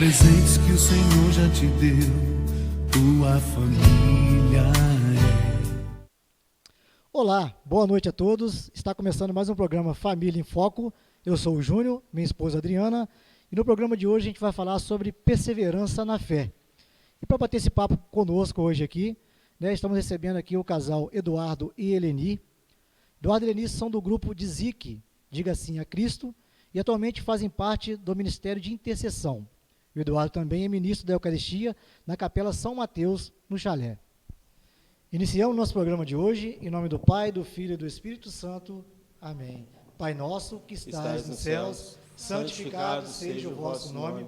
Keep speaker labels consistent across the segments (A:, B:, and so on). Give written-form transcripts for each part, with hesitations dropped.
A: presentes que o Senhor já te deu, tua família é.
B: Olá, boa noite a todos. Está começando mais um programa Família em Foco. Eu sou o Júnior, minha esposa Adriana, e no programa de hoje a gente vai falar sobre perseverança na fé. E para bater esse papo conosco hoje aqui, estamos recebendo aqui o casal Eduardo e Eleni. Eduardo e Eleni são do grupo Dizique, Diga Sim a Cristo, e atualmente fazem parte do Ministério de Intercessão. O Eduardo também é ministro da Eucaristia na Capela São Mateus, no Chalé. Iniciamos nosso programa de hoje, em nome do Pai, do Filho e do Espírito Santo. Amém. Pai nosso, que estais nos céus, santificado seja o vosso nome.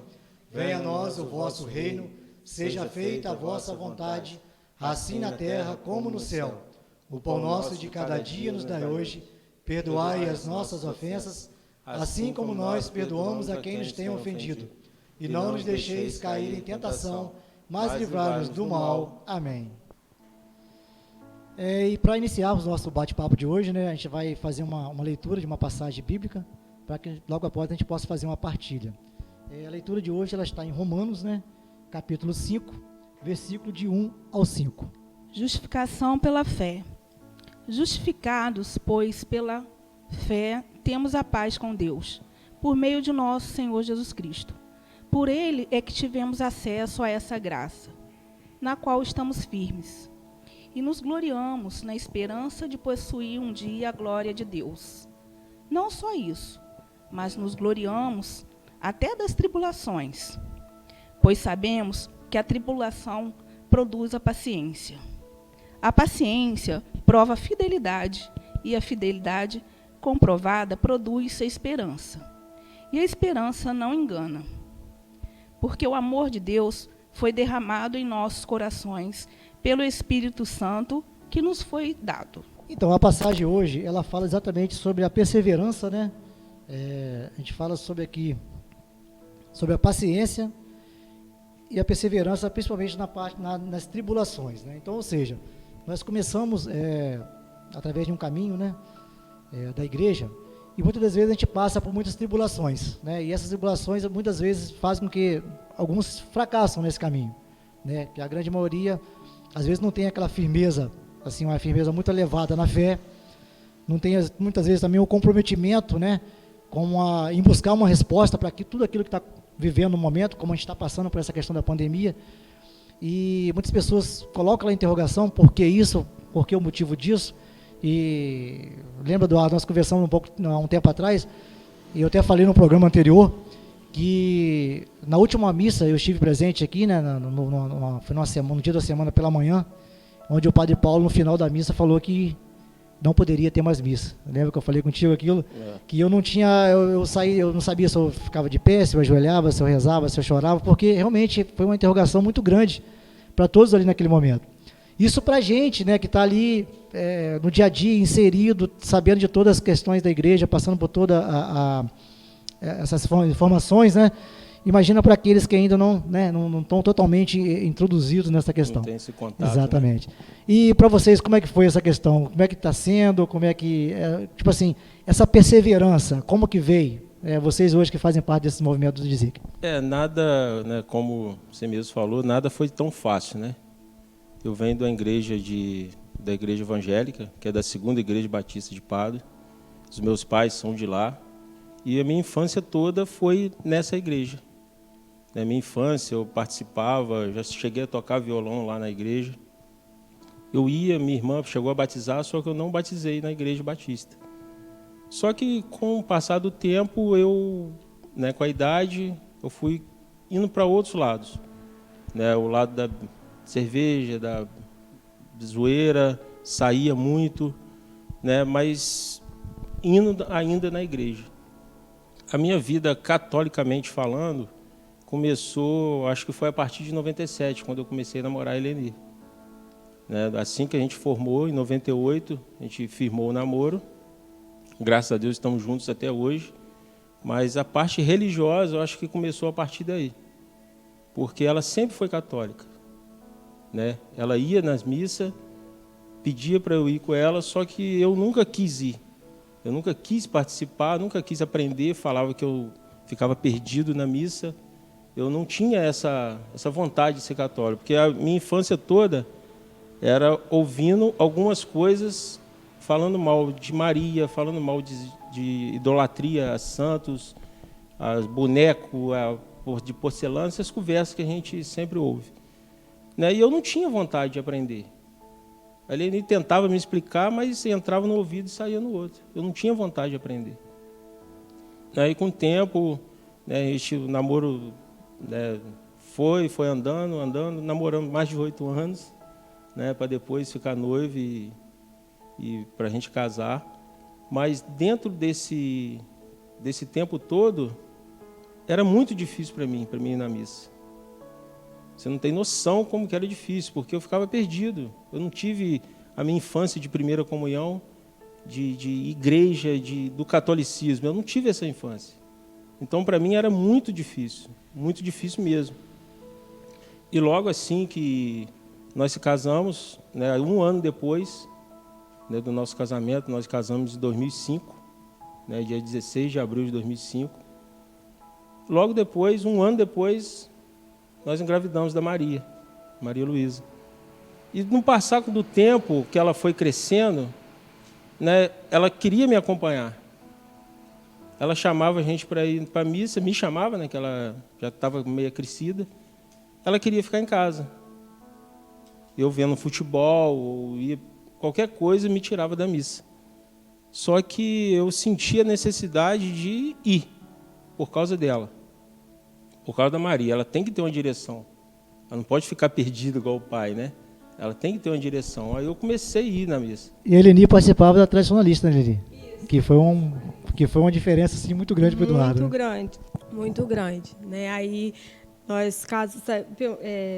B: Venha a nós o vosso reino, seja feita a vossa vontade, assim na terra como no céu. O pão nosso de cada dia nos dai hoje, perdoai as nossas ofensas, assim como nós perdoamos a quem nos tem ofendido. E não nos deixeis cair em tentação, mas livrai-nos do mal. Amém. E para iniciarmos o nosso bate-papo de hoje, a gente vai fazer uma leitura de uma passagem bíblica, para que logo após a gente possa fazer uma partilha. A leitura de hoje ela está em Romanos, capítulo 5, versículo de 1 ao 5.
C: Justificação pela fé. Justificados, pois, pela fé, temos a paz com Deus, por meio de nosso Senhor Jesus Cristo. Por Ele é que tivemos acesso a essa graça, na qual estamos firmes. E nos gloriamos na esperança de possuir um dia a glória de Deus. Não só isso, mas nos gloriamos até das tribulações, pois sabemos que a tribulação produz a paciência. A paciência prova a fidelidade, e a fidelidade comprovada produz a esperança. E a esperança não engana, porque o amor de Deus foi derramado em nossos corações pelo Espírito Santo que nos foi dado.
B: Então, a passagem hoje, ela fala exatamente sobre a perseverança, a gente fala sobre a paciência e a perseverança, principalmente nas tribulações, Então, ou seja, nós começamos através de um caminho, da igreja, e muitas das vezes a gente passa por muitas tribulações, e essas tribulações muitas vezes fazem com que alguns fracassam nesse caminho, que a grande maioria às vezes não tem aquela firmeza, assim, uma firmeza muito elevada na fé, não tem muitas vezes também o comprometimento, em buscar uma resposta para tudo aquilo que está vivendo no momento, como a gente está passando por essa questão da pandemia, e muitas pessoas colocam lá interrogação, por que isso, por que o motivo disso, e lembra, Eduardo, nós conversamos há um tempo atrás, e eu até falei no programa anterior, que na última missa eu estive presente aqui, foi no dia da semana pela manhã, onde o Padre Paulo, no final da missa, falou que não poderia ter mais missa. Lembra que eu falei contigo aquilo? Que eu não tinha, eu saí, eu não sabia se eu ficava de pé, se eu ajoelhava, se eu rezava, se eu chorava, porque realmente foi uma interrogação muito grande para todos ali naquele momento. Isso para a gente, que está ali no dia a dia, inserido, sabendo de todas as questões da igreja, passando por todas essas informações, Imagina para aqueles que ainda não estão totalmente introduzidos nessa questão.
D: Não tem esse contato.
B: Exatamente. E para vocês, como é que foi essa questão? Como é que está sendo? Como é que, essa perseverança, como que veio? Vocês hoje que fazem parte desses movimentos do Dizique.
D: Nada, como você mesmo falou, nada foi tão fácil, Eu venho da igreja evangélica, que é da Segunda Igreja Batista de Padre. Os meus pais são de lá. E a minha infância toda foi nessa igreja. Na minha infância eu participava, já cheguei a tocar violão lá na igreja. Eu ia, minha irmã chegou a batizar, só que eu não batizei na igreja batista. Só que com o passar do tempo, com a idade, eu fui indo para outros lados. O lado da cerveja, da zoeira, saía muito, mas indo ainda na igreja. A minha vida, catolicamente falando, começou, acho que foi a partir de 97, quando eu comecei a namorar a Eleni. Assim que a gente formou, em 98, a gente firmou o namoro. Graças a Deus estamos juntos até hoje. Mas a parte religiosa, eu acho que começou a partir daí. Porque ela sempre foi católica. Ela ia nas missas, pedia para eu ir com ela, só que eu nunca quis ir. Eu nunca quis participar, nunca quis aprender, falava que eu ficava perdido na missa. eu não tinha essa vontade de ser católico, porque a minha infância toda era ouvindo algumas coisas, falando mal de Maria, falando mal de idolatria a santos, a boneco de porcelana, essas conversas que a gente sempre ouve. Né? E eu não tinha vontade de aprender. Ele tentava me explicar, mas entrava no ouvido e saía no outro. Eu não tinha vontade de aprender. Aí, com o tempo, né, o namoro, né, foi andando, namoramos mais de 8 anos, né, para depois ficar noivo e para a gente casar. Mas dentro desse tempo todo, era muito difícil para mim ir na missa. Você não tem noção como que era difícil, porque eu ficava perdido. Eu não tive a minha infância de primeira comunhão, de igreja, do catolicismo. Eu não tive essa infância. Então, para mim, era muito difícil mesmo. E logo assim que nós se casamos, né, 1 ano depois, né, do nosso casamento, nós casamos em 2005, né, dia 16 de abril de 2005. Logo depois, 1 ano depois, nós engravidamos da Maria Luísa. E no passar do tempo que ela foi crescendo, né, ela queria me acompanhar. Ela chamava a gente para ir para a missa, me chamava, né, que ela já estava meio crescida. Ela queria ficar em casa. Eu vendo futebol, ou qualquer coisa me tirava da missa. Só que eu sentia a necessidade de ir, por causa dela. Por causa da Maria. Ela tem que ter uma direção. Ela não pode ficar perdida igual o pai, né? Ela tem que ter uma direção. Aí eu comecei a ir na missa.
B: E a Eleni participava da tradicionalista, né, Eleni? Que foi uma diferença assim, muito grande para o Eduardo.
E: Muito grande. Né? Aí, nós,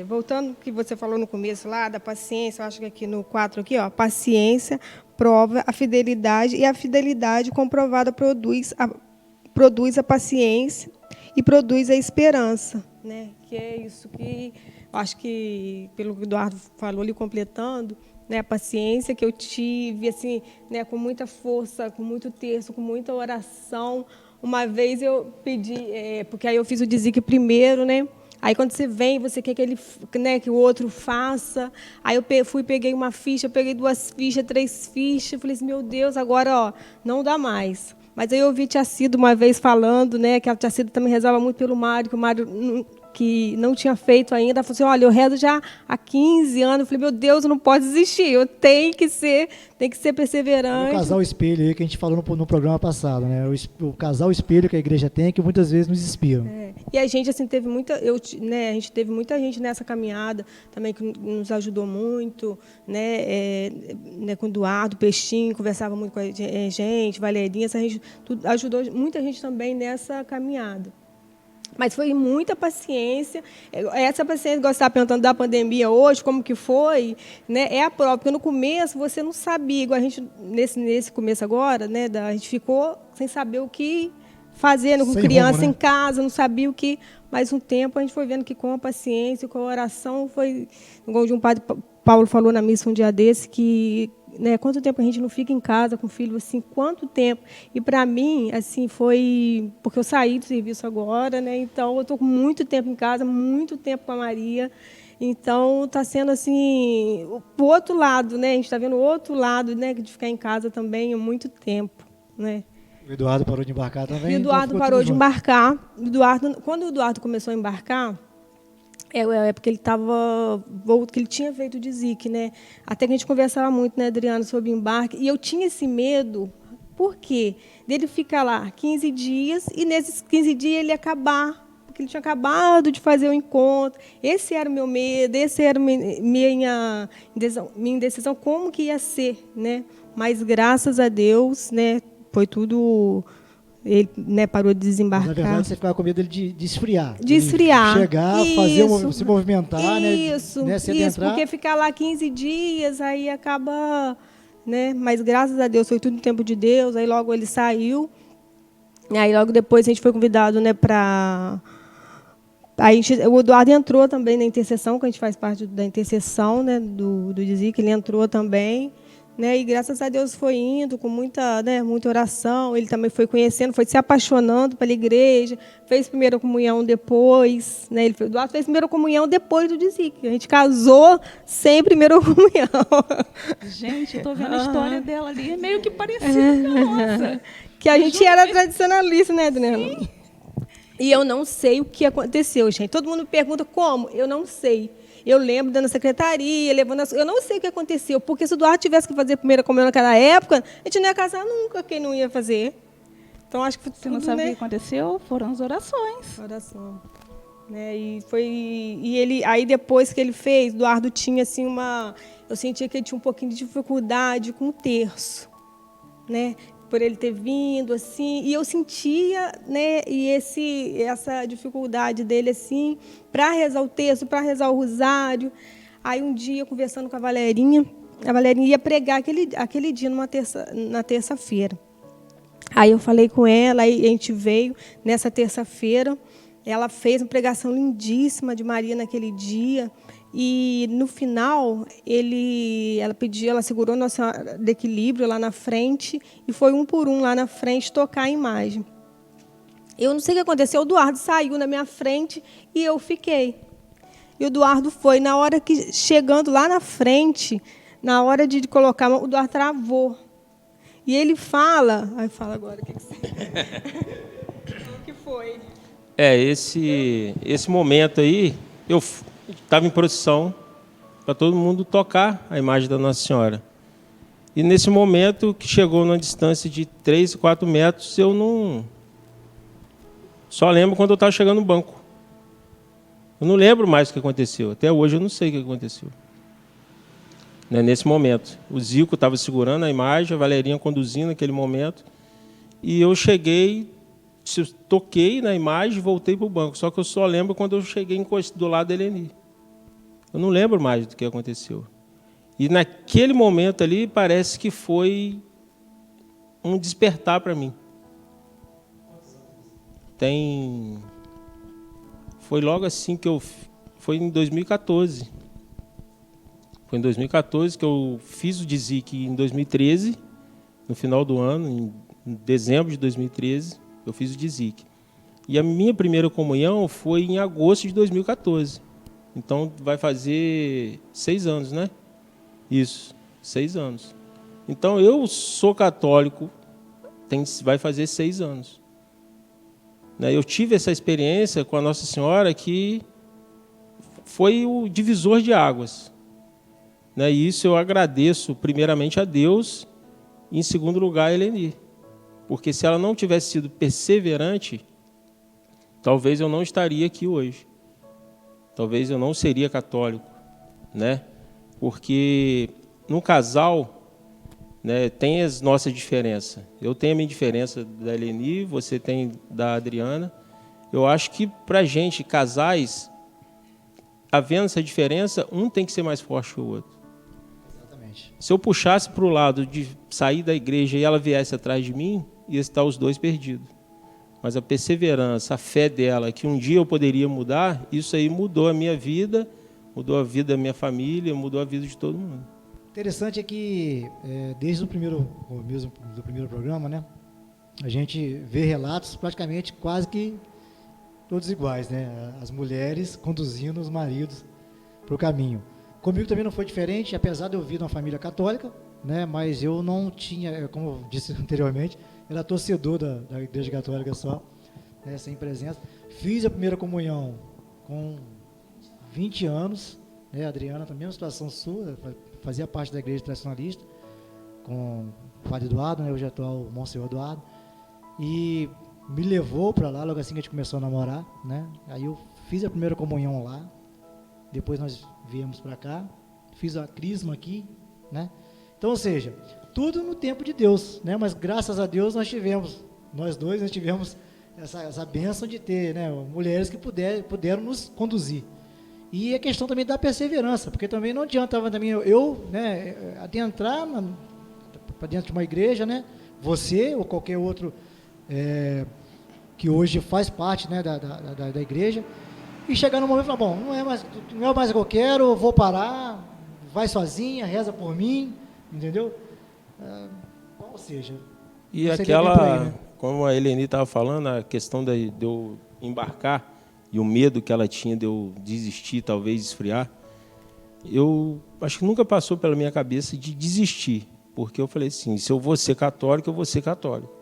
E: voltando ao que você falou no começo lá, da paciência, eu acho que aqui no 4, aqui, ó, paciência prova a fidelidade, e a fidelidade comprovada produz a paciência e produz a esperança. Né? Que é isso que, acho que, pelo que o Eduardo falou ali, completando, né, a paciência que eu tive, assim, né, com muita força, com muito terço, com muita oração. Uma vez eu pedi, porque aí eu fiz o dizique primeiro, né? Aí quando você vem, você quer que o outro faça. Aí eu peguei uma ficha, peguei 2 fichas, 3 fichas, falei assim, meu Deus, agora, ó, não dá mais. Mas aí eu ouvi Tia Cida uma vez falando, né, que a Tia Cida também rezava muito pelo Mário, que o Mário que não tinha feito ainda, ela falou assim, olha, eu rezo já há 15 anos. Eu falei, meu Deus, eu não posso desistir, eu tenho que ser perseverante.
B: O casal espelho aí que a gente falou no programa passado, né? O casal espelho que a igreja tem, que muitas vezes nos inspiram.
E: E a gente assim teve a gente teve muita gente nessa caminhada também que nos ajudou muito, né, com o Eduardo, Peixinho, conversava muito com a gente, Valerinha, essa gente ajudou muita gente também nessa caminhada. Mas foi muita paciência. Essa paciência, que você está perguntando da pandemia hoje, como que foi, né, é a prova. Porque no começo você não sabia, igual a gente, nesse começo agora, né, a gente ficou sem saber o que fazer, com criança rumo, né? Em casa, não sabia o que. Mas um tempo a gente foi vendo que com a paciência, com a oração, foi. Igual um padre Paulo falou na missa um dia desse, que. Né, quanto tempo a gente não fica em casa com o filho, assim, quanto tempo. E, para mim, assim, foi... Porque eu saí do serviço agora, né, então eu estou com muito tempo em casa, muito tempo com a Maria. Então, está sendo, assim, o outro lado, né, a gente está vendo o outro lado, né, de ficar em casa também há muito tempo. Né.
B: O Eduardo parou de embarcar também?
E: O Eduardo parou de embarcar. Quando o Eduardo começou a embarcar, porque ele que ele tinha feito o dizique, né? Até que a gente conversava muito, né, Adriana, sobre embarque. E eu tinha esse medo, por quê? Dele ficar lá 15 dias e nesses 15 dias ele acabar, porque ele tinha acabado de fazer o encontro. Esse era o meu medo, esse era minha indecisão, como que ia ser, né? Mas graças a Deus, né, foi tudo. Ele, né, parou de desembarcar.
B: Mas, na verdade, você ficava com medo dele de esfriar.
E: De esfriar.
B: Chegar, se movimentar,
E: isso,
B: né? Se adentrar.
E: Porque ficar lá 15 dias, aí acaba... Né? Mas, graças a Deus, foi tudo no tempo de Deus. Aí, logo, ele saiu. Aí, logo depois, a gente foi convidado, né, para... o Eduardo entrou também na intercessão, que a gente faz parte da intercessão, né, do Dizique, ele entrou também. né? E graças a Deus foi indo com muita, né, muita oração. Ele também foi conhecendo, foi se apaixonando pela igreja, fez primeira comunhão depois, né? Eduardo fez primeira comunhão depois do Dizique. A gente casou sem primeira comunhão.
C: Gente, eu estou vendo a história dela ali, é meio que parecida com a nossa.
E: Que a gente era tradicionalista, né, Adriana? E eu não sei o que aconteceu, gente. Todo mundo me pergunta como. Eu não sei. Eu lembro dando a secretaria, levando eu não sei o que aconteceu, porque se o Eduardo tivesse que fazer a primeira comunhão naquela época, a gente não ia casar nunca, quem não ia fazer. Então, acho que foi
C: Você não
E: tudo,
C: sabe o
E: né?
C: que aconteceu? Foram as orações.
E: Oração. Né? E ele, aí depois que ele fez, Eduardo tinha assim eu sentia que ele tinha um pouquinho de dificuldade com o terço, né? Por ele ter vindo assim, e eu sentia, né, essa dificuldade dele assim para rezar o terço, para rezar o rosário. Aí um dia, conversando com a Valerinha ia pregar aquele dia na terça-feira. Aí eu falei com ela, aí a gente veio nessa terça-feira. Ela fez uma pregação lindíssima de Maria naquele dia. E, no final, ela segurou Nossa Senhora do Equilíbrio lá na frente e foi um por um lá na frente tocar a imagem. Eu não sei o que aconteceu, o Eduardo saiu na minha frente e eu fiquei. E o Eduardo foi. Na hora que, chegando lá na frente, na hora de colocar, o Eduardo travou. E ele fala... Ai, fala agora, o que você... O que foi?
D: Esse momento aí, eu estava em procissão para todo mundo tocar a imagem da Nossa Senhora. E nesse momento, que chegou numa distância de 3, 4 metros, eu não... Só lembro quando eu estava chegando no banco. Eu não lembro mais o que aconteceu. Até hoje eu não sei o que aconteceu. Né, nesse momento. O Zico estava segurando a imagem, a Valerinha conduzindo naquele momento. E eu cheguei, toquei na imagem e voltei para o banco. Só que eu só lembro quando eu cheguei do lado da Eleni. Eu não lembro mais do que aconteceu. E naquele momento ali, parece que foi um despertar para mim. Foi logo assim que foi em 2014. Foi em 2014 que eu fiz o Dizique em 2013, no final do ano, em dezembro de 2013, eu fiz o Dizique. E a minha primeira comunhão foi em agosto de 2014. Então, vai fazer 6 anos, né? Isso, 6 anos. Então, eu sou católico, vai fazer 6 anos. Eu tive essa experiência com a Nossa Senhora que foi o divisor de águas. E isso eu agradeço primeiramente a Deus e, em segundo lugar, a Eleni. Porque se ela não tivesse sido perseverante, talvez eu não estaria aqui hoje. Talvez eu não seria católico, Porque no casal, tem as nossas diferenças. Eu tenho a minha diferença da Eleni, você tem da Adriana. Eu acho que, para a gente, casais, havendo essa diferença, um tem que ser mais forte que o outro. Exatamente. Se eu puxasse para o lado de sair da igreja e ela viesse atrás de mim, ia estar os dois perdidos. Mas a perseverança, a fé dela, que um dia eu poderia mudar, isso aí mudou a minha vida, mudou a vida da minha família, mudou a vida de todo mundo.
B: Interessante é que, desde o primeiro programa, a gente vê relatos praticamente quase que todos iguais, As mulheres conduzindo os maridos para o caminho. Comigo também não foi diferente, apesar de eu vir de uma família católica, mas eu não tinha, como eu disse anteriormente, era torcedor da Igreja Católica só, sem presença. Fiz a primeira comunhão com 20 anos, a Adriana também, uma situação sua, fazia parte da igreja tradicionalista, com o padre Eduardo, hoje atual Monsenhor Eduardo, e me levou para lá, logo assim que a gente começou a namorar, Aí eu fiz a primeira comunhão lá, depois nós viemos para cá, fiz a crisma aqui, Então, ou seja, tudo no tempo de Deus, Mas graças a Deus nós tivemos essa bênção de ter, mulheres que puderam nos conduzir. E a questão também da perseverança, porque também não adianta também eu adentrar para dentro de uma igreja, você ou qualquer outro que hoje faz parte da igreja, e chegar no momento e falar, bom, não é mais o que eu quero, eu vou parar, vai sozinha, reza por mim, entendeu? Ou seja,
D: E
B: não seria bem por aí, né?
D: como a Eleni estava falando, a questão de eu embarcar e o medo que ela tinha de eu desistir, talvez esfriar, eu acho que nunca passou pela minha cabeça de desistir, porque eu falei assim, se eu vou ser católico, eu vou ser católico.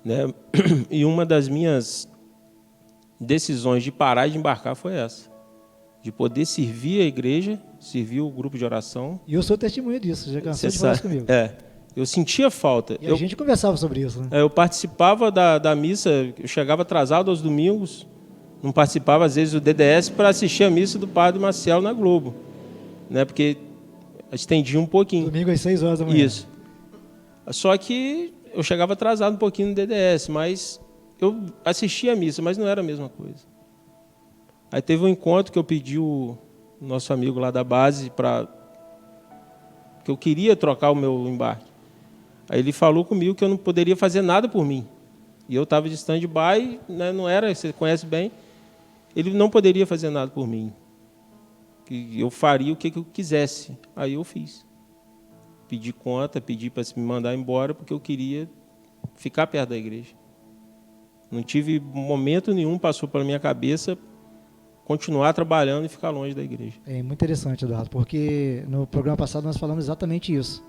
D: Né? E uma das minhas decisões de parar de embarcar foi essa, de poder servir a igreja, servir o grupo de oração.
B: E eu sou testemunho disso, já cansou
D: Você
B: de falar isso
D: sabe,
B: comigo.
D: eu sentia falta.
B: E a gente conversava sobre isso, né?
D: Eu participava da missa, eu chegava atrasado aos domingos, não participava às vezes do DDS para assistir a missa do Padre Maciel na Globo, né? Porque estendia um pouquinho.
B: Domingo às 6 horas da manhã.
D: Isso. Só que eu chegava atrasado um pouquinho no DDS, mas eu assistia a missa, mas não era a mesma coisa. Aí teve um encontro que eu pedi o nosso amigo lá da base que eu queria trocar o meu embarque. Aí ele falou comigo que eu não poderia fazer nada por mim. E eu estava de stand-by, né, não era, você conhece bem, ele não poderia fazer nada por mim. Que eu faria o que eu quisesse. Aí eu fiz. Pedi conta, pedi para me mandar embora, porque eu queria ficar perto da igreja. Não tive momento nenhum, passou pela minha cabeça, continuar trabalhando e ficar longe da igreja. É
B: muito interessante, Eduardo, porque no programa passado nós falamos exatamente isso.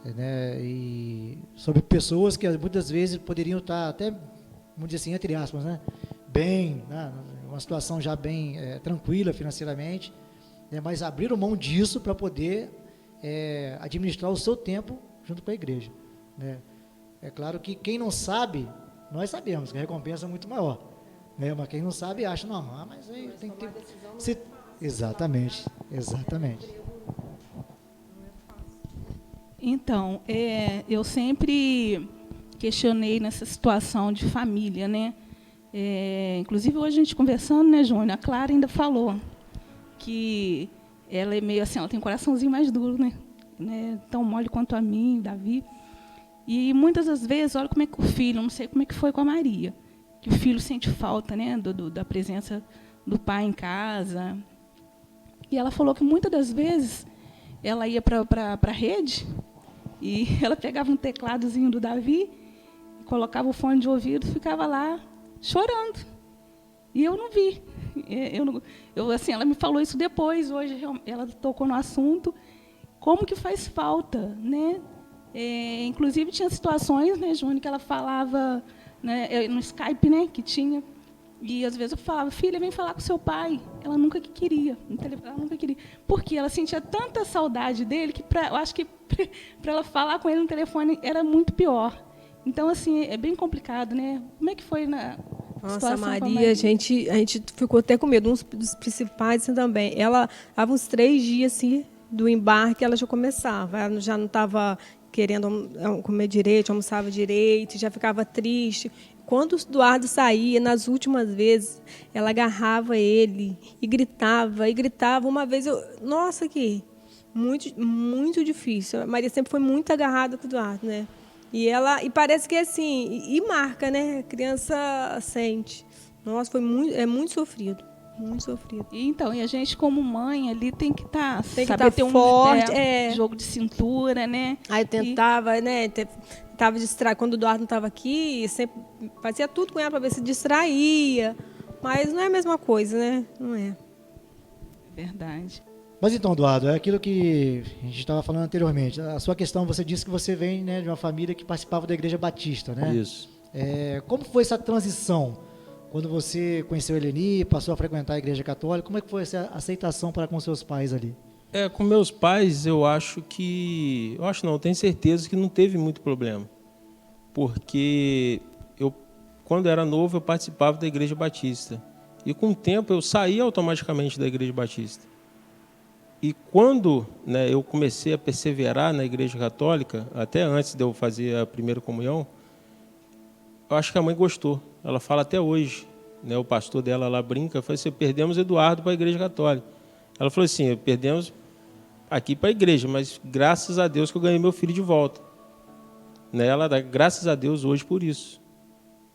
B: Né? E sobre pessoas que muitas vezes poderiam estar até, vamos dizer assim, entre aspas, né? Bem, né? Uma situação já bem tranquila financeiramente, né? Mas abriram mão disso para poder administrar o seu tempo junto com a igreja, né? É claro que quem não sabe, nós sabemos que a recompensa é muito maior, né? Mas quem não sabe acha, não, mas aí tem que ter... Exatamente.
C: Então, eu sempre questionei nessa situação de família, né? Inclusive, hoje a gente conversando, né, Júnior, a Clara ainda falou que ela é meio assim, ela tem um coraçãozinho mais duro, né? Tão mole quanto a mim, Davi. E muitas das vezes, olha como é que o filho, não sei como é que foi com a Maria, que o filho sente falta, né, da presença do pai em casa. E ela falou que muitas das vezes ela ia para a rede e ela pegava um tecladozinho do Davi, colocava o fone de ouvido e ficava lá chorando. E eu não vi. Assim, ela me falou isso depois, hoje ela tocou no assunto, como que faz falta, né? Inclusive, tinha situações, né, Júnior, que ela falava, né, no Skype, né, que tinha, e às vezes eu falava, filha, vem falar com seu pai. Ela nunca queria. Porque ela sentia tanta saudade dele que eu acho que para ela falar com ele no telefone era muito pior. Então, assim, é bem complicado, né? Como é que foi na
E: Nossa, Maria, a gente ficou até com medo. Um dos principais assim, também. Ela, há uns 3 dias assim, do embarque, ela já começava. Ela já não estava querendo comer direito, almoçava direito, já ficava triste. Quando o Eduardo saía, nas últimas vezes, ela agarrava ele e gritava. Uma vez, nossa, que muito, muito difícil. A Maria sempre foi muito agarrada com o Eduardo, né? E parece que é assim, e marca, né? A criança sente. Nossa, é muito sofrido. Muito sofrido.
C: Então, e a gente, como mãe, ali tem que estar
E: ter forte,
C: jogo de cintura, né?
E: Aí tentava, né? Estava distraído. Quando o Eduardo não estava aqui, sempre fazia tudo com ela para ver se distraía. Mas não é a mesma coisa, né? Não é.
C: Verdade.
B: Mas então, Eduardo, é aquilo que a gente estava falando anteriormente. A sua questão, você disse que você vem, né, de uma família que participava da Igreja Batista, né?
D: Isso.
B: Como foi essa transição? Quando você conheceu a Eleni, passou a frequentar a Igreja Católica, como é que foi essa aceitação para com seus pais ali?
D: Com meus pais, eu tenho certeza que não teve muito problema. Porque quando era novo, eu participava da Igreja Batista. E com o tempo, eu saí automaticamente da Igreja Batista. E quando, né, eu comecei a perseverar na Igreja Católica, até antes de eu fazer a primeira comunhão, eu acho que a mãe gostou. Ela fala até hoje, né, o pastor dela lá brinca, fala assim, perdemos Eduardo para a Igreja Católica. Ela falou assim, perdemos aqui para a igreja, mas graças a Deus que eu ganhei meu filho de volta. Né, ela dá graças a Deus hoje por isso.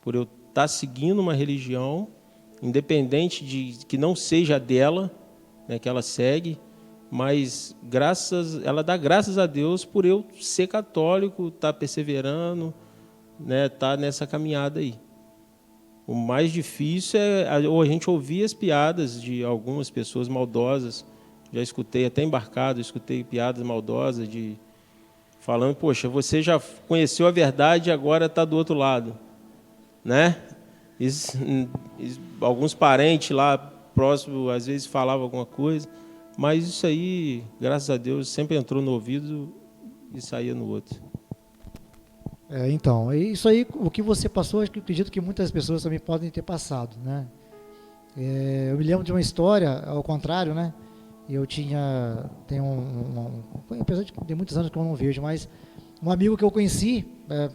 D: Por eu estar seguindo uma religião, independente de que não seja dela, né, que ela segue, mas ela dá graças a Deus por eu ser católico, estar perseverando, né, estar nessa caminhada aí. O mais difícil é a gente ouvir as piadas de algumas pessoas maldosas. Já escutei, até embarcado, escutei piadas maldosas falando, poxa, você já conheceu a verdade e agora está do outro lado, né? Alguns parentes lá próximos, às vezes, falavam alguma coisa, mas isso aí, graças a Deus, sempre entrou no ouvido e saía no outro.
B: Então, isso aí, o que você passou, eu acredito que muitas pessoas também podem ter passado, né? Eu me lembro de uma história, ao contrário, né? Eu apesar de ter muitos anos que eu não vejo, mas um amigo que eu conheci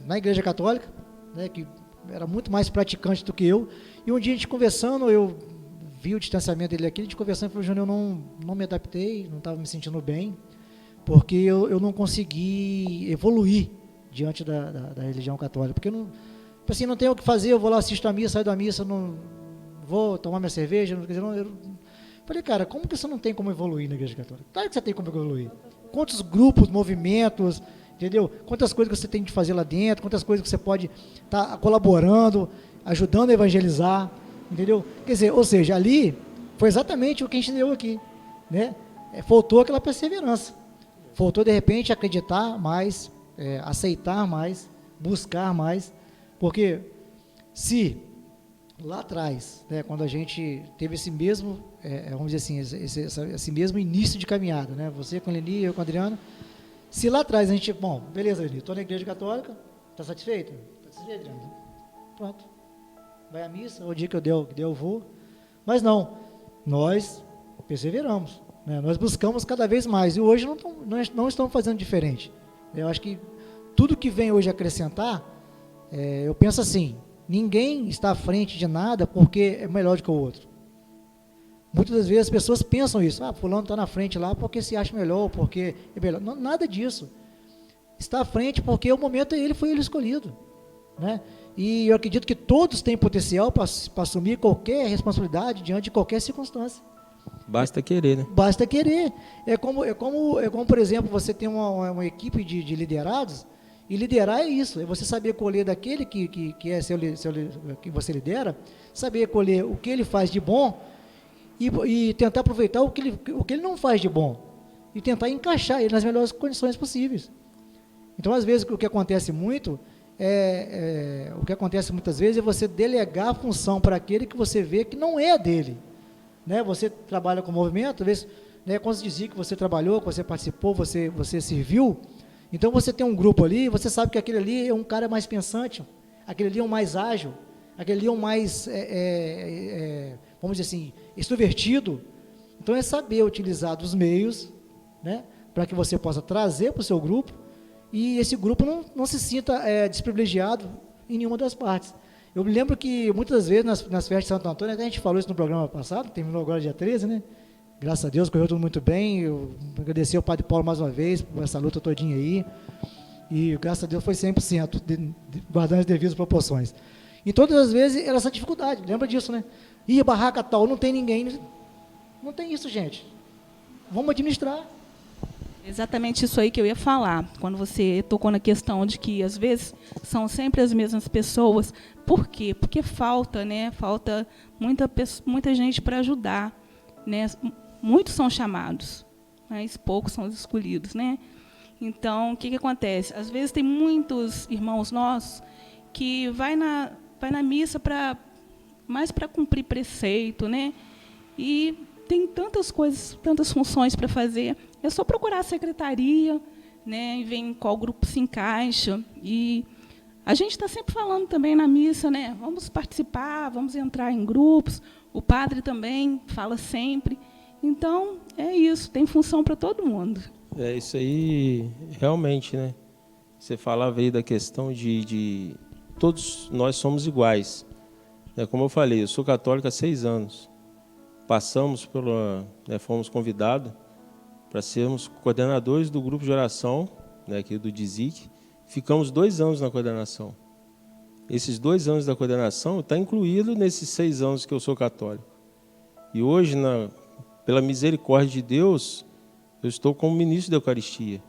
B: na Igreja Católica, né, que era muito mais praticante do que eu, e um dia a gente conversando, eu vi o distanciamento dele aqui, a gente conversando, e falou, Júnior, eu não me adaptei, não estava me sentindo bem, porque eu não consegui evoluir diante da religião católica, porque não tenho o que fazer, eu vou lá, assisto a missa, saio da missa, não vou tomar minha cerveja, falei, cara, como que você não tem como evoluir na Igreja Católica? Claro que você tem como evoluir. Quantos grupos, movimentos, entendeu? Quantas coisas que você tem de fazer lá dentro, quantas coisas que você pode estar colaborando, ajudando a evangelizar, entendeu? Quer dizer, ou seja, ali foi exatamente o que a gente deu aqui, né? Faltou aquela perseverança. Faltou, de repente, acreditar mais, aceitar mais, buscar mais, porque se lá atrás, né, quando a gente teve esse mesmo, vamos dizer assim, esse mesmo início de caminhada, né, você com a Leni, eu com a Adriana, se lá atrás a gente, bom, beleza, Leni, estou na Igreja Católica, está satisfeito? Está satisfeito, Adriana? Pronto. Vai à missa, o dia que eu der, eu vou. Mas não, nós perseveramos, né, nós buscamos cada vez mais, e hoje não estamos fazendo diferente. Eu acho que tudo que vem hoje acrescentar, eu penso assim, ninguém está à frente de nada porque é melhor do que o outro. Muitas das vezes as pessoas pensam isso, fulano está na frente lá porque se acha melhor, porque é melhor. Não, nada disso. Está à frente porque o momento foi ele escolhido, né? E eu acredito que todos têm potencial para assumir qualquer responsabilidade diante de qualquer circunstância.
D: Basta querer, né?
B: Basta querer. É como por exemplo, você tem uma equipe de liderados. E liderar é isso, é você saber colher daquele que que você lidera, saber colher o que ele faz de bom e tentar aproveitar o que ele não faz de bom e tentar encaixar ele nas melhores condições possíveis. Então, às vezes, o que acontece muitas vezes é você delegar a função para aquele que você vê que não é dele, né? Você trabalha com movimento, às vezes, né, quando se dizia que você trabalhou, que você participou, você serviu. Então, você tem um grupo ali, você sabe que aquele ali é um cara mais pensante, aquele ali é um mais ágil, aquele ali é um mais, vamos dizer assim, extrovertido. Então, é saber utilizar dos meios, né, para que você possa trazer para o seu grupo e esse grupo não se sinta desprivilegiado em nenhuma das partes. Eu me lembro que, muitas vezes, nas festas de Santo Antônio, até a gente falou isso no programa passado, terminou agora dia 13, né? Graças a Deus, correu tudo muito bem. Eu agradecer ao Padre Paulo mais uma vez por essa luta todinha aí. E graças a Deus foi 100%, guardando as devidas proporções. E todas as vezes era essa dificuldade, lembra disso, né? Barraca tal, não tem ninguém. Não tem isso, gente. Vamos administrar.
C: Exatamente isso aí que eu ia falar, quando você tocou na questão de que, às vezes, são sempre as mesmas pessoas. Por quê? Porque falta, né? Falta muita gente para ajudar, né? Muitos são chamados, mas poucos são os escolhidos, né? Então, o que acontece? Às vezes tem muitos irmãos nossos que vai na missa mais para cumprir preceito, né? E tem tantas coisas, tantas funções para fazer. É só procurar a secretaria, né? E ver em qual grupo se encaixa. E a gente está sempre falando também na missa, né? Vamos participar, vamos entrar em grupos. O padre também fala sempre. Então, é isso, tem função para todo mundo.
D: Isso aí, realmente, né? Você falava aí da questão de todos nós somos iguais. Como eu falei, eu sou católico há 6 anos. Fomos convidados para sermos coordenadores do grupo de oração, né, aqui do DIZIC. Ficamos 2 anos na coordenação. Esses 2 anos da coordenação está incluído nesses 6 anos que eu sou católico. E hoje, pela misericórdia de Deus, eu estou como ministro da Eucaristia.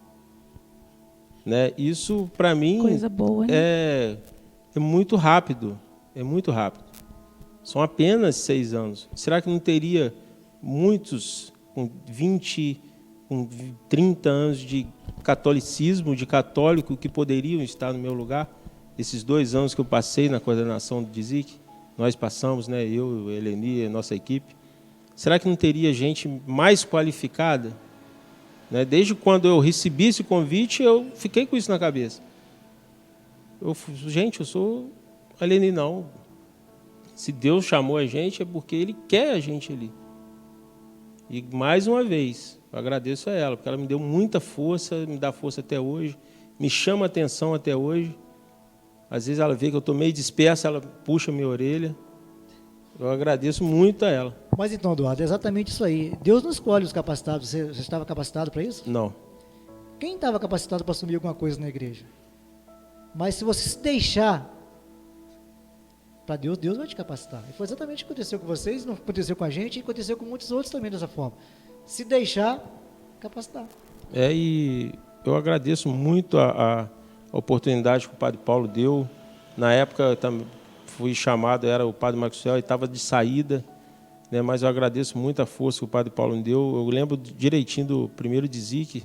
D: Né? Isso, para mim,
C: Coisa boa, né?
D: é muito rápido. É muito rápido. São apenas 6 anos. Será que não teria muitos com 20, com 30 anos de catolicismo, de católico, que poderiam estar no meu lugar? Esses 2 anos que eu passei na coordenação do DIZIC, nós passamos, né, eu, Eleni, a nossa equipe. Será que não teria gente mais qualificada? Né? Desde quando eu recebi esse convite, eu fiquei com isso na cabeça. Gente, eu sou Eleni, não. Se Deus chamou a gente, é porque Ele quer a gente ali. E, mais uma vez, eu agradeço a ela, porque ela me deu muita força, me dá força até hoje, me chama a atenção até hoje. Às vezes ela vê que eu estou meio disperso, ela puxa a minha orelha. Eu agradeço muito a ela.
B: Mas então, Eduardo, é exatamente isso aí. Deus não escolhe os capacitados. Você estava capacitado para isso?
D: Não.
B: Quem estava capacitado para assumir alguma coisa na igreja? Mas se você se deixar para Deus, Deus vai te capacitar. E foi exatamente o que aconteceu com vocês, não aconteceu com a gente, e aconteceu com muitos outros também dessa forma. Se deixar, capacitar.
D: E eu agradeço muito a oportunidade que o Padre Paulo deu. Na época, também fui chamado, era o Padre Maxwell, e estava de saída, né, mas eu agradeço muito a força que o Padre Paulo me deu. Eu lembro direitinho do primeiro DIZIC,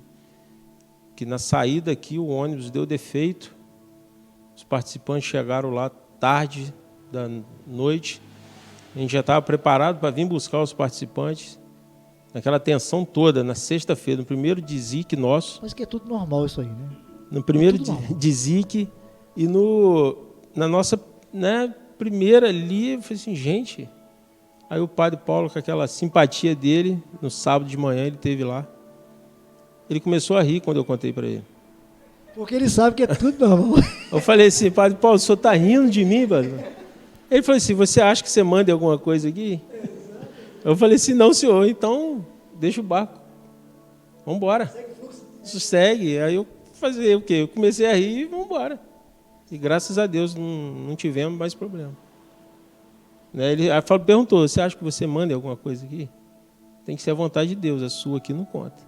D: que na saída aqui o ônibus deu defeito, os participantes chegaram lá tarde da noite, a gente já estava preparado para vir buscar os participantes, naquela tensão toda, na sexta-feira, no primeiro DIZIC nosso.
B: Mas que é tudo normal isso aí, né?
D: No primeiro DIZIC e na nossa, né, primeira ali, eu falei assim, gente. Aí o Padre Paulo, com aquela simpatia dele, no sábado de manhã ele esteve lá. Ele começou a rir quando eu contei para ele.
B: Porque ele sabe que é tudo normal.
D: Eu falei assim, Padre Paulo, o senhor está rindo de mim, padre? Ele falou assim, você acha que você manda alguma coisa aqui? Eu falei assim, não, senhor, então deixa o barco. Vamos embora. Segue. Aí eu fazer o quê? Eu comecei a rir e vamos embora. E graças a Deus não tivemos mais problema. Né? Ele perguntou, você acha que você manda alguma coisa aqui? Tem que ser a vontade de Deus, a sua aqui não conta.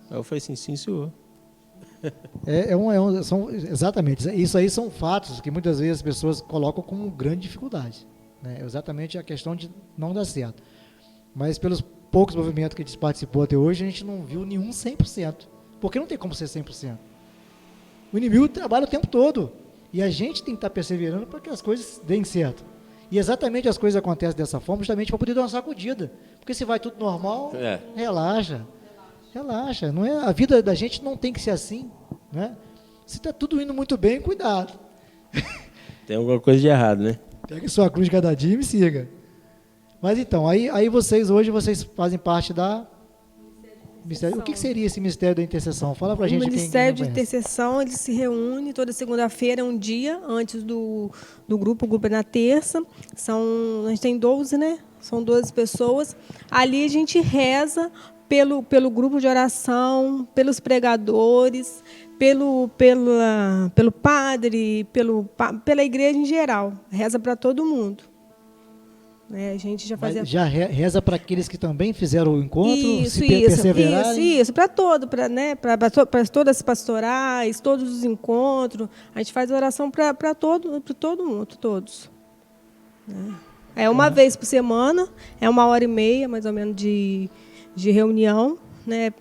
D: Aí eu falei assim, sim, senhor.
B: Exatamente, isso aí são fatos que muitas vezes as pessoas colocam como grande dificuldade, né? Exatamente a questão de não dar certo. Mas pelos poucos movimentos que a gente participou até hoje, a gente não viu nenhum 100%, porque não tem como ser 100%. O inimigo trabalha o tempo todo, e a gente tem que estar perseverando para que as coisas deem certo. E exatamente as coisas acontecem dessa forma, justamente para poder dar uma sacudida, porque se vai tudo normal, relaxa. Relaxa, não é, a vida da gente não tem que ser assim, né? Se está tudo indo muito bem, cuidado.
D: Tem alguma coisa de errado, né?
B: Pegue sua cruz cada dia e me siga. Mas então, aí hoje vocês fazem parte da... Ministério. O que seria esse Ministério da Intercessão? Fala pra gente.
E: O Ministério de Intercessão, ele se reúne toda segunda-feira, um dia antes do grupo. O grupo é na terça. A gente tem 12, né? São 12 pessoas. Ali a gente reza pelo grupo de oração, pelos pregadores, pelo padre, pela igreja em geral. Reza para todo mundo. A gente já fazia...
B: Já reza para aqueles que também fizeram o encontro, se perseverarem?
E: Isso, para todas as pastorais, todos os encontros. A gente faz oração para todo mundo, todos. É uma vez por semana, é 1h30, mais ou menos, de reunião, né?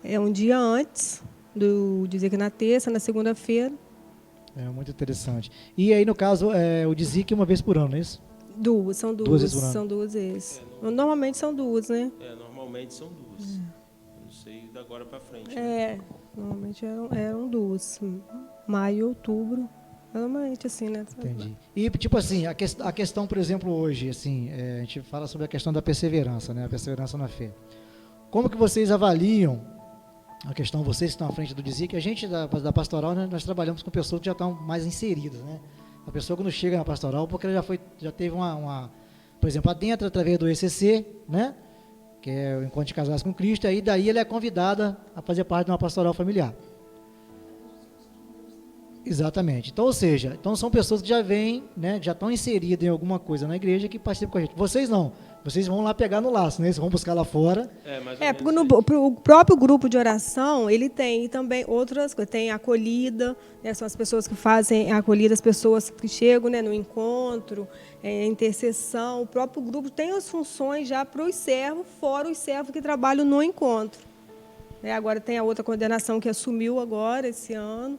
E: É um dia antes do DIZIC na terça, na segunda-feira.
B: É muito interessante. E aí, no caso, o DIZIC uma vez por ano, não é isso?
E: São duas. São 2 vezes. Normalmente são 2, né?
D: Normalmente são 2. Não sei da agora para frente.
E: Normalmente eram 2. Maio, outubro. Normalmente assim, né?
B: Entendi. E, tipo assim, a questão, por exemplo, hoje, assim, a gente fala sobre a questão da perseverança, né? A perseverança na fé. Como que vocês avaliam a questão, vocês que estão à frente do DIZIC, a gente da pastoral, né, nós trabalhamos com pessoas que já estão mais inseridas, né? A pessoa quando chega na pastoral, porque ela já teve por exemplo, adentra através do ECC, né? Que é o Encontro de Casais com Cristo, e daí ela é convidada a fazer parte de uma pastoral familiar. Exatamente. Então, ou seja, são pessoas que já vêm, né, já estão inseridas em alguma coisa na igreja que participam com a gente. Vocês não. Vocês vão lá pegar no laço, né? Vocês vão buscar lá fora.
E: Porque o próprio grupo de oração, ele tem também outras coisas. Tem a acolhida, né? São as pessoas que fazem a acolhida, as pessoas que chegam, né, no encontro, intercessão. O próprio grupo tem as funções já para os servos, fora os servos que trabalham no encontro. Agora tem a outra coordenação que assumiu agora, esse ano.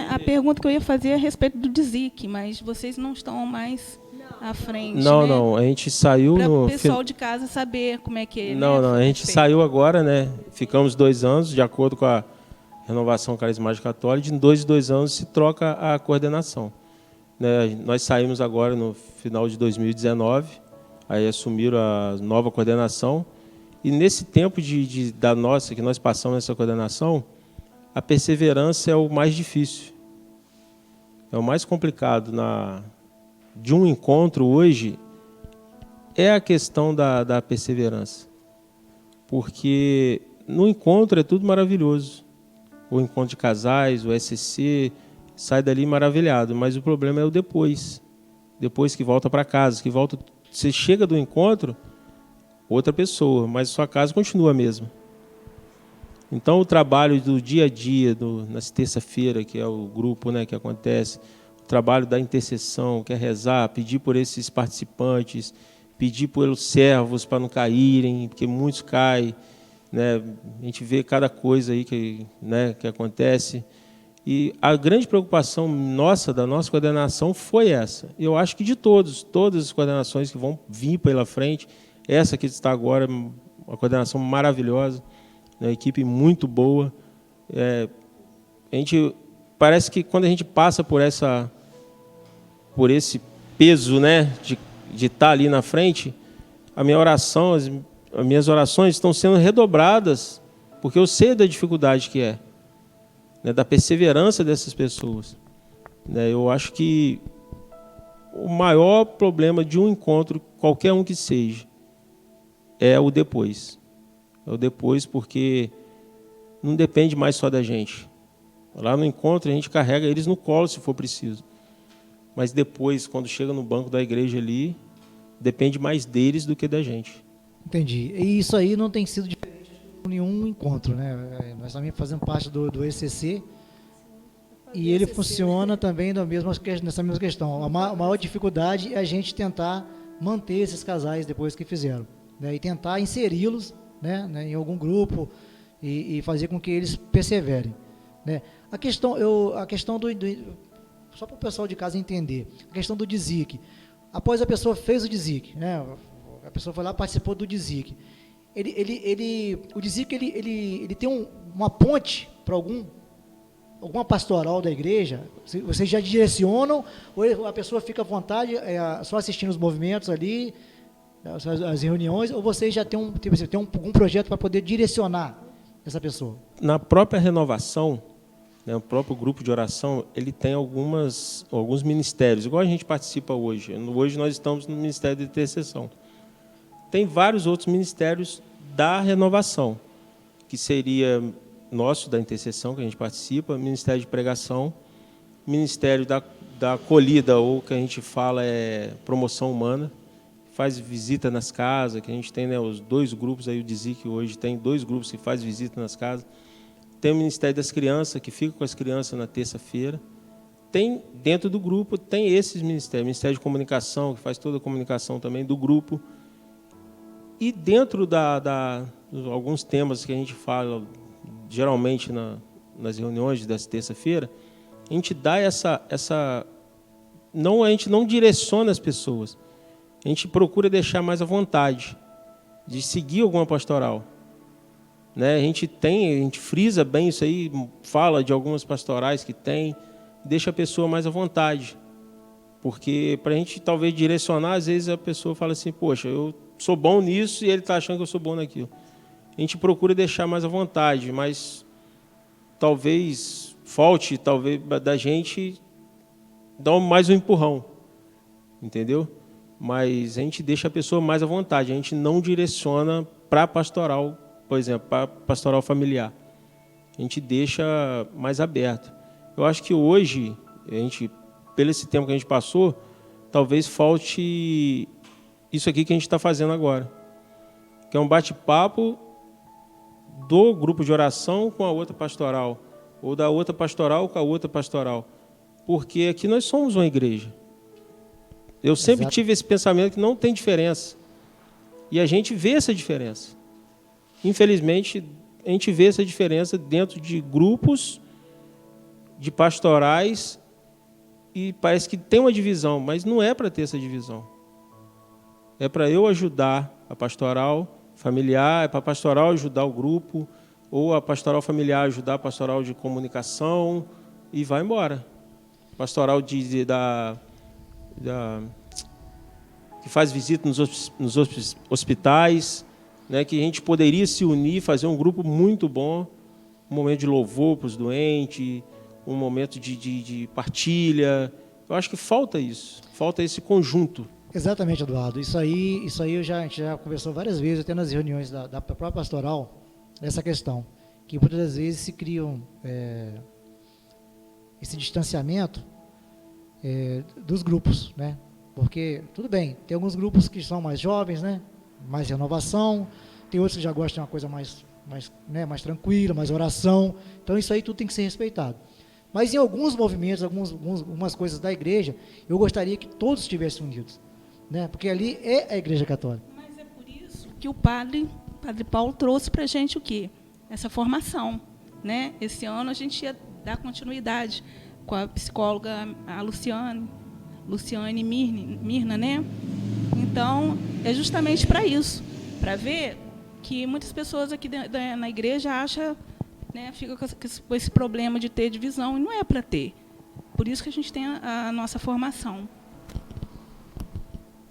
C: A pergunta que eu ia fazer é a respeito do DIZIC, mas vocês não estão mais à frente,
D: Não,
C: né?
D: não, a gente saiu
C: Para
D: no...
C: o pessoal de casa saber como é que é.
D: Não,
C: né,
D: não, a gente
C: feito.
D: saiu agora, né? Ficamos 2 anos, de acordo com a Renovação Carismática Católica, de 2 anos se troca a coordenação. Né? Nós saímos agora no final de 2019, aí assumiram a nova coordenação, e nesse tempo da nossa, que nós passamos nessa coordenação, a perseverança é o mais difícil. É o mais complicado de um encontro hoje, é a questão da perseverança. Porque no encontro é tudo maravilhoso. O encontro de casais, o SCC, sai dali maravilhado, mas o problema é o depois. Depois que volta para casa, você chega do encontro, outra pessoa, mas sua casa continua a mesma. Então, o trabalho do dia a dia, na terça-feira, que é o grupo, né, que acontece, o trabalho da intercessão, que é rezar, pedir por esses participantes, pedir pelos servos para não caírem, porque muitos caem, né? A gente vê cada coisa aí que acontece. E a grande preocupação da nossa coordenação foi essa. Eu acho que de todas as coordenações que vão vir pela frente, essa que está agora, uma coordenação maravilhosa, uma equipe muito boa. A gente parece que quando a gente passa por esse peso, né, de estar ali na frente, a minha oração, as minhas orações estão sendo redobradas, porque eu sei da dificuldade que é, né, da perseverança dessas pessoas. Eu acho que o maior problema de um encontro, qualquer um que seja, é o depois. É o depois, porque não depende mais só da gente. Lá no encontro, a gente carrega eles no colo, se for preciso. Mas depois, quando chega no banco da igreja ali, depende mais deles do que da gente.
B: Entendi. E isso aí não tem sido diferente de nenhum encontro, né? Nós também fazemos parte do ECC, e ele funciona também nessa mesma questão. A maior dificuldade é a gente tentar manter esses casais depois que fizeram, né? E tentar inseri-los, né, em algum grupo e fazer com que eles perseverem, né? A questão só para o pessoal de casa entender, a questão do DIZIC. Após a pessoa fez o DIZIC, né, a pessoa foi lá e participou do DIZIC. O DIZIC ele tem uma ponte para alguma pastoral da igreja? Vocês já direcionam, ou a pessoa fica à vontade só assistindo os movimentos ali, as reuniões, ou vocês já têm um projeto para poder direcionar essa pessoa?
D: Na própria renovação, né, o próprio grupo de oração, ele tem alguns ministérios, igual a gente participa hoje. Hoje nós estamos no Ministério de Intercessão. Tem vários outros ministérios da renovação, que seria nosso, da intercessão, que a gente participa, Ministério de Pregação, Ministério da Acolhida, ou que a gente fala promoção humana, faz visita nas casas, que a gente tem, né, os 2 grupos, aí o DIZIC hoje tem 2 grupos que faz visita nas casas. Tem o Ministério das Crianças, que fica com as crianças na terça-feira. Tem, dentro do grupo, tem esses ministérios. Ministério de Comunicação, que faz toda a comunicação também do grupo. E dentro alguns temas que a gente fala, geralmente nas reuniões dessa terça-feira, a gente dá a gente não direciona as pessoas. A gente procura deixar mais à vontade de seguir alguma pastoral. Né? A gente frisa bem isso aí, fala de algumas pastorais que tem, deixa a pessoa mais à vontade. Porque para a gente talvez direcionar, às vezes a pessoa fala assim, poxa, eu sou bom nisso e ele está achando que eu sou bom naquilo. A gente procura deixar mais à vontade, mas talvez falte da gente dar mais um empurrão, entendeu? Mas a gente deixa a pessoa mais à vontade, a gente não direciona para a pastoral, por exemplo, para a pastoral familiar. A gente deixa mais aberto. Eu acho que hoje, pelo esse tempo que a gente passou, talvez falte isso aqui que a gente está fazendo agora, que é um bate-papo do grupo de oração com a outra pastoral, ou da outra pastoral com a outra pastoral, porque aqui nós somos uma igreja. Eu sempre tive esse pensamento que não tem diferença, e a gente vê essa diferença. Infelizmente, a gente vê essa diferença dentro de grupos de pastorais e parece que tem uma divisão, mas não é para ter essa divisão. É para eu ajudar a pastoral familiar, é para a pastoral ajudar o grupo, ou a pastoral familiar ajudar a pastoral de comunicação, e vai embora. Pastoral que faz visita nos hospitais, né, que a gente poderia se unir, fazer um grupo muito bom, um momento de louvor para os doentes, um momento de partilha. Eu acho que falta isso, falta esse conjunto.
B: Exatamente, Eduardo. Isso aí a gente já conversou várias vezes, até nas reuniões da própria pastoral, essa questão, que muitas das vezes se criam esse distanciamento dos grupos, né? Porque, tudo bem, tem alguns grupos que são mais jovens, né? Mais renovação, tem outros que já gostam de uma coisa mais tranquila, mais oração. Então, isso aí tudo tem que ser respeitado. Mas em alguns movimentos, algumas coisas da igreja, eu gostaria que todos estivessem unidos, né? Porque ali é a Igreja Católica.
C: Mas é por isso que o Padre Paulo trouxe para a gente o quê? Essa formação, né? Esse ano a gente ia dar continuidade com a psicóloga a Luciane Mirna, né? Então, é justamente para isso, para ver que muitas pessoas aqui na igreja acham, né, fica com esse problema de ter divisão, e não é para ter. Por isso que a gente tem a nossa formação.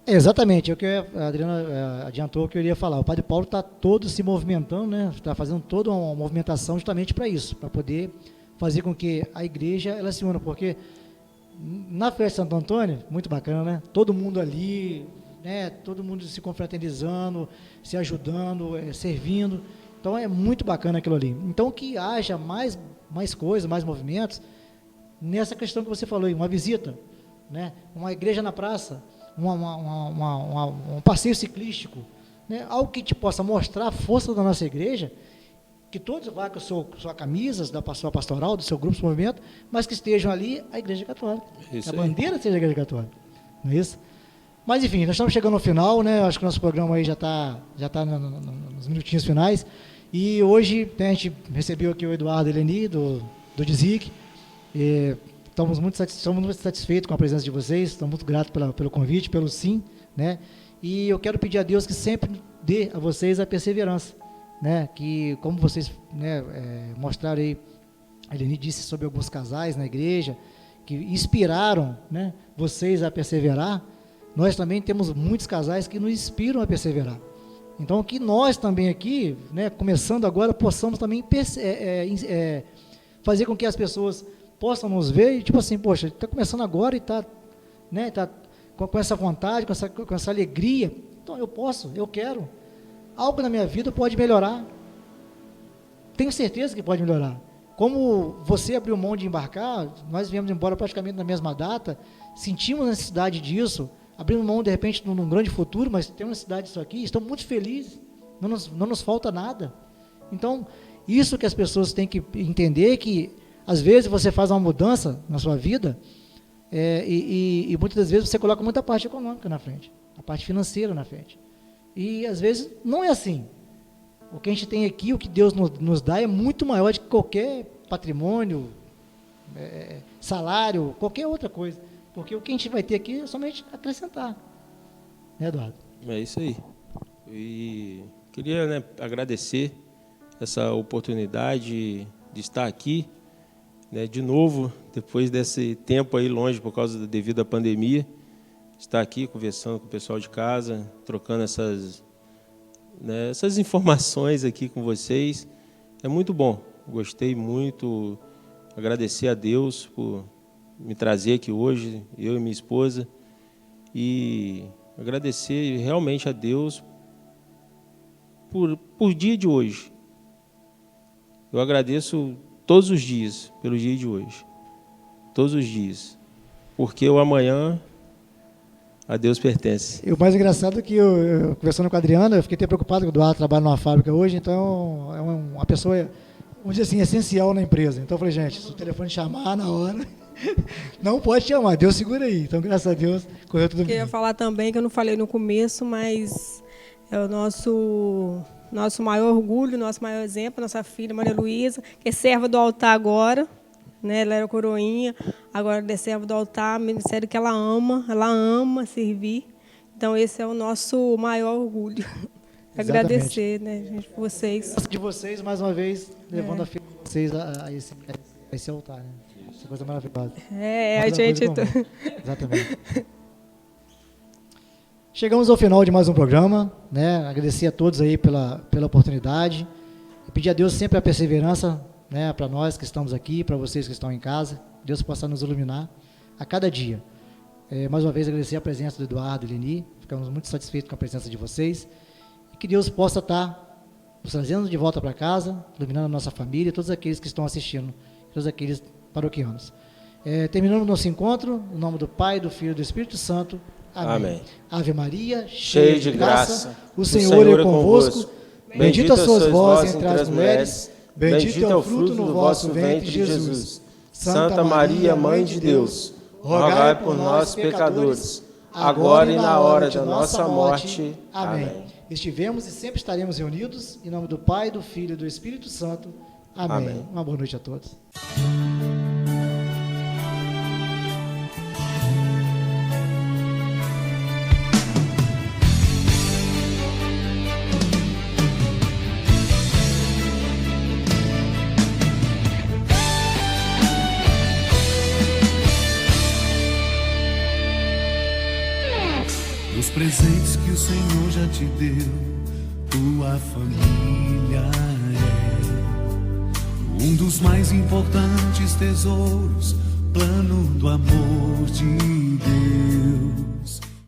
B: Exatamente, é o que a Adriana adiantou que eu iria falar. O Padre Paulo está todo se movimentando, né? Está fazendo toda uma movimentação justamente para isso, para poder fazer com que a igreja ela se una, porque na festa de Santo Antônio, muito bacana, né? Todo mundo ali, né? Todo mundo se confraternizando, se ajudando, servindo. Então é muito bacana aquilo ali. Então que haja mais coisas, mais movimentos nessa questão que você falou aí, uma visita, né? Uma igreja na praça, um passeio ciclístico, né? Algo que te possa mostrar a força da nossa igreja, que todos vá com sua camisa, da sua pastoral, do seu grupo de movimento, mas que estejam ali a Igreja Católica. Isso que a bandeira seja a Igreja Católica. Não é isso? Mas, enfim, nós estamos chegando ao final, né? Acho que o nosso programa aí já está nos minutinhos finais. E hoje, né, a gente recebeu aqui o Eduardo Eleni, do DIZIC. Estamos muito satisfeitos com a presença de vocês, estamos muito gratos pelo convite, pelo sim, né? E eu quero pedir a Deus que sempre dê a vocês a perseverança, né? Que, como vocês, né, mostraram aí, a Eleni disse sobre alguns casais na igreja, que inspiraram, né, vocês a perseverar. Nós também temos muitos casais que nos inspiram a perseverar. Então, que nós também aqui, né, começando agora, possamos também fazer com que as pessoas possam nos ver e, tipo assim, poxa, está começando agora e está, né, tá com essa vontade, com essa alegria. Então, eu quero. Algo na minha vida pode melhorar. Tenho certeza que pode melhorar. Como você abriu mão de embarcar, nós viemos embora praticamente na mesma data, sentimos a necessidade disso, abrimos mão de repente num grande futuro, mas temos necessidade disso aqui, estamos muito felizes, não nos falta nada. Então, isso que as pessoas têm que entender, que às vezes você faz uma mudança na sua vida, e muitas das vezes você coloca muita parte econômica na frente, a parte financeira na frente. E às vezes não é assim. O que a gente tem aqui, o que Deus nos dá é muito maior do que qualquer patrimônio, salário, qualquer outra coisa. Porque o que a gente vai ter aqui é somente acrescentar. Né, Eduardo?
D: É isso aí. E queria, né, agradecer essa oportunidade de estar aqui, né, de novo, depois desse tempo aí longe devido à pandemia, estar aqui conversando com o pessoal de casa, trocando essas informações aqui com vocês. É muito bom, gostei muito, agradecer a Deus por me trazer aqui hoje, eu e minha esposa, e agradecer realmente a Deus por dia de hoje. Eu agradeço todos os dias pelo dia de hoje, todos os dias, porque o amanhã a Deus pertence.
B: E o mais engraçado é que eu conversando com a Adriana, eu fiquei até preocupado que o Eduardo trabalha numa fábrica hoje, então é uma pessoa, vamos dizer assim, essencial na empresa. Então eu falei, gente, se o telefone chamar na hora, não pode chamar, Deus segura aí. Então, graças a Deus, correu tudo bem.
E: Eu queria falar também, que eu não falei no começo, mas é o nosso maior orgulho, nosso maior exemplo, nossa filha, Maria Luísa, que é serva do altar agora, né? Ela era coroinha, agora é serva do altar, ministério que ela ama servir. Então, esse é o nosso maior orgulho. Agradecer, né, gente, por vocês.
B: De vocês, mais uma vez, levando a filha de vocês a esse altar, né? Essa coisa maravilhosa.
E: A gente...
B: Exatamente. Chegamos ao final de mais um programa, né? Agradecer a todos aí pela oportunidade e pedir a Deus sempre a perseverança, né, para nós que estamos aqui, para vocês que estão em casa. Deus possa nos iluminar a cada dia. Mais uma vez agradecer a presença do Eduardo e Leni, ficamos muito satisfeitos com a presença de vocês e que Deus possa estar nos trazendo de volta para casa, iluminando a nossa família, todos aqueles que estão assistindo, todos aqueles paroquianos. Terminando o nosso encontro, em nome do Pai, do Filho e do Espírito Santo. Amém. Amém. Ave Maria, cheia de graça, o Senhor é convosco. Bendita sois vós entre as mulheres, bendito é o fruto do vosso ventre, Jesus. Santa Maria, Mãe de Deus, rogai por nós, pecadores, agora e na hora da nossa morte. Amém. Estivemos e sempre estaremos reunidos, em nome do Pai, do Filho e do Espírito Santo. Amém. Uma boa noite a todos.
A: Os presentes que o Senhor já te deu, tua família é um dos mais importantes tesouros, plano do amor de Deus.